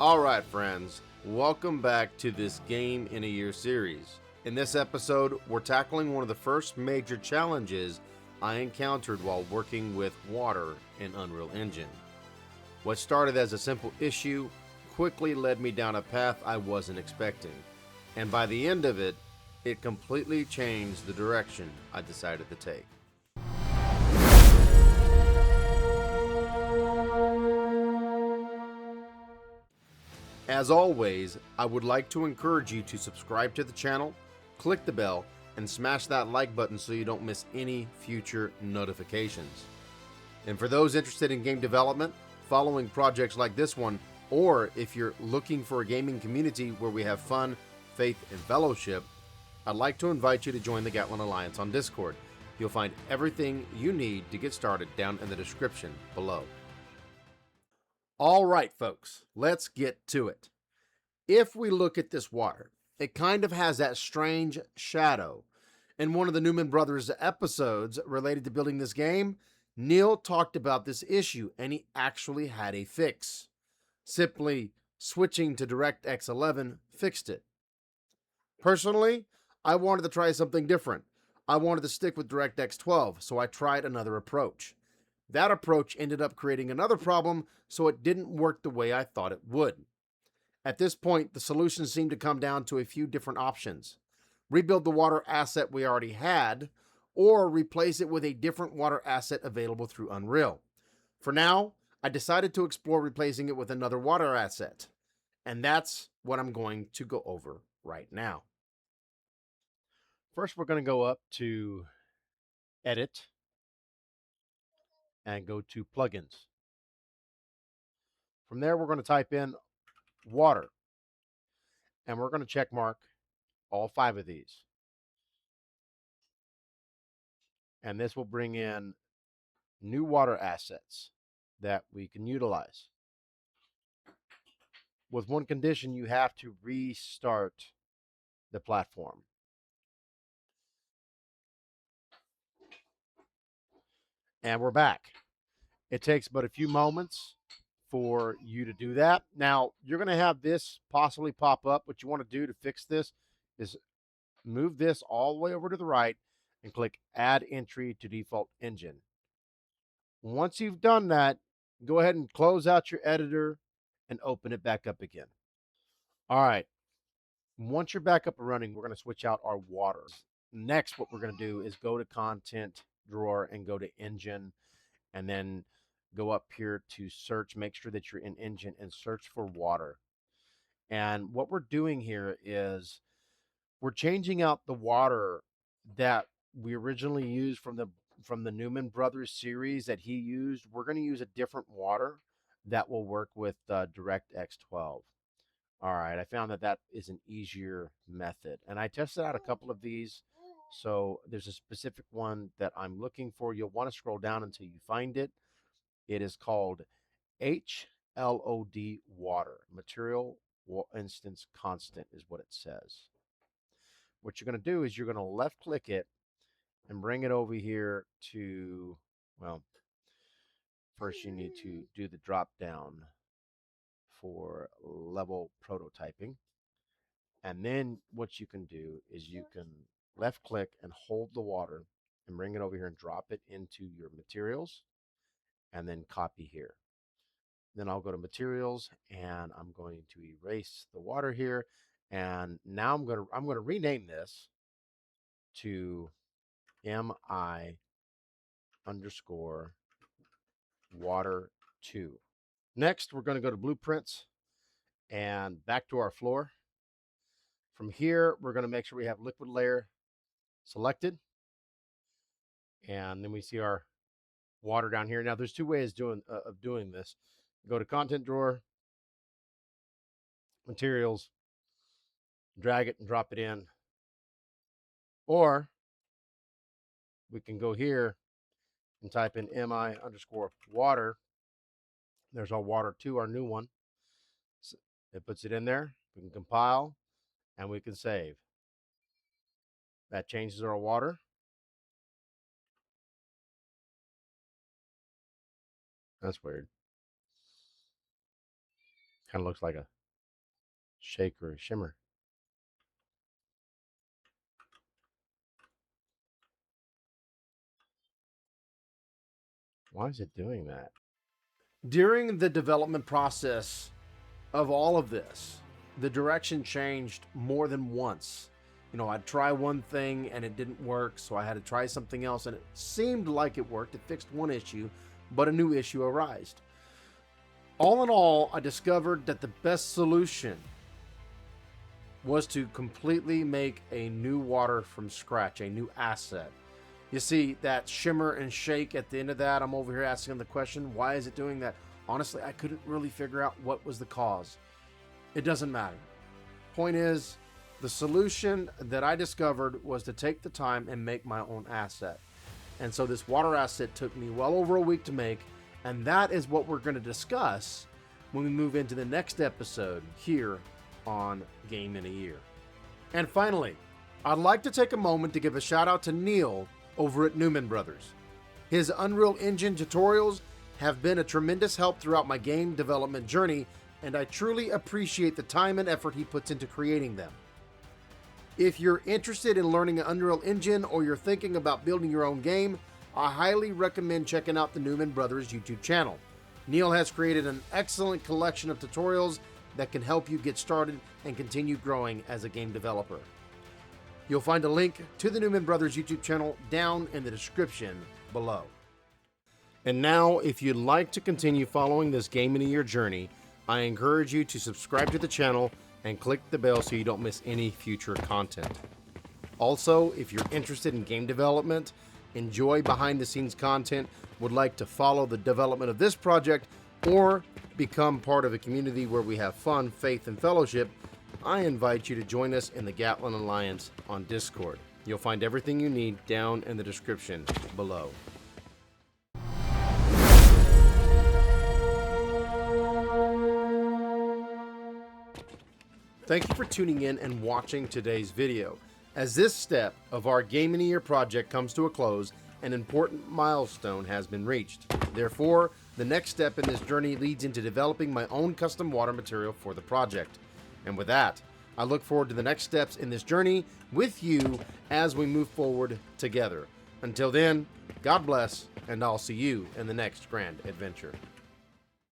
Alright friends, welcome back to this Game in a Year series. In this episode, we're tackling one of the first major challenges I encountered while working with water in Unreal Engine. What started as a simple issue quickly led me down a path I wasn't expecting, and by the end of it, it completely changed the direction I decided to take. As always, I would like to encourage you to subscribe to the channel, click the bell, and smash that like button so you don't miss any future notifications. And for those interested in game development, following projects like this one, or if you're looking for a gaming community where we have fun, faith, and fellowship, I'd like to invite you to join the Gatlin Alliance on Discord. You'll find everything you need to get started down in the description below. All right, folks, let's get to it. If we look at this water, it kind of has that strange shadow. In one of the Numen brothers episodes related to building this game, Neil talked about this issue and he actually had a fix. Simply switching to DirectX 11 fixed it. Personally, I wanted to try something different. I wanted to stick with DirectX 12, so I tried another approach. That approach ended up creating another problem, so it didn't work the way I thought it would. At this point, the solution seemed to come down to a few different options. Rebuild the water asset we already had, or replace it with a different water asset available through Unreal. For now, I decided to explore replacing it with another water asset, and that's what I'm going to go over right now. First, we're going to go up to Edit and go to Plugins. From there, we're going to type in water, and we're going to check mark all 5 of these. And this will bring in new water assets that we can utilize. With one condition, you have to restart the platform. And we're back. It takes but a few moments for you to do that. Now, you're going to have this possibly pop up. What you want to do to fix this is move this all the way over to the right and click Add Entry to Default Engine. Once you've done that, go ahead and close out your editor and open it back up again. All right. Once you're back up and running, we're going to switch out our water. Next, what we're going to do is go to Content Drawer and go to Engine, and then go up here to search. Make sure that you're in Engine and search for water. And what we're doing here is we're changing out the water that we originally used from the Numen Brothers series that he used. We're going to use a different water that will work with DirectX 12. All right, I found that is an easier method. And I tested out a couple of these. So there's a specific one that I'm looking for. You'll want to scroll down until you find it. It is called HLOD water. Material instance constant is what it says. What you're going to do is you're going to left click it and bring it over here to, well, first you need to do the drop down for level prototyping. And then what you can do is you can left click and hold the water and bring it over here and drop it into your materials and then copy here. Then I'll go to materials and I'm going to erase the water here. And now I'm going to rename this to MI underscore water 2. Next, we're going to go to blueprints and back to our floor. From here, we're going to make sure we have liquid layer selected. And then we see our water down here. Now, there's 2 ways of doing this. Go to content drawer, materials, drag it and drop it in. Or we can go here and type in MI underscore water. There's our water 2, our new one. So it puts it in there. We can compile and we can save. That changes our water. That's weird. Kind of looks like a shake or a shimmer. Why is it doing that? During the development process of all of this, the direction changed more than once. You know, I'd try one thing and it didn't work, so I had to try something else, and it seemed like it worked. It fixed one issue, but a new issue arose. All in all, I discovered that the best solution was to completely make a new water from scratch, a new asset. You see that shimmer and shake at the end of that? I'm over here asking the question, why is it doing that? Honestly, I couldn't really figure out what was the cause. It doesn't matter. Point is, the solution that I discovered was to take the time and make my own asset. And so this water asset took me well over a week to make, and that is what we're going to discuss when we move into the next episode here on Game in a Year. And finally, I'd like to take a moment to give a shout out to Neil over at Numen Brothers. His Unreal Engine tutorials have been a tremendous help throughout my game development journey, and I truly appreciate the time and effort he puts into creating them. If you're interested in learning an Unreal Engine or you're thinking about building your own game, I highly recommend checking out the Numen Brothers YouTube channel. Neil has created an excellent collection of tutorials that can help you get started and continue growing as a game developer. You'll find a link to the Numen Brothers YouTube channel down in the description below. And now, if you'd like to continue following this Game in a Year journey, I encourage you to subscribe to the channel and click the bell so you don't miss any future content. Also, if you're interested in game development, enjoy behind-the-scenes content, would like to follow the development of this project, or become part of a community where we have fun, faith, and fellowship, I invite you to join us in the Gatlin Alliance on Discord. You'll find everything you need down in the description below. Thank you for tuning in and watching today's video. As this step of our Game in a Year project comes to a close, an important milestone has been reached. Therefore, the next step in this journey leads into developing my own custom water material for the project. And with that, I look forward to the next steps in this journey with you as we move forward together. Until then, God bless, and I'll see you in the next grand adventure.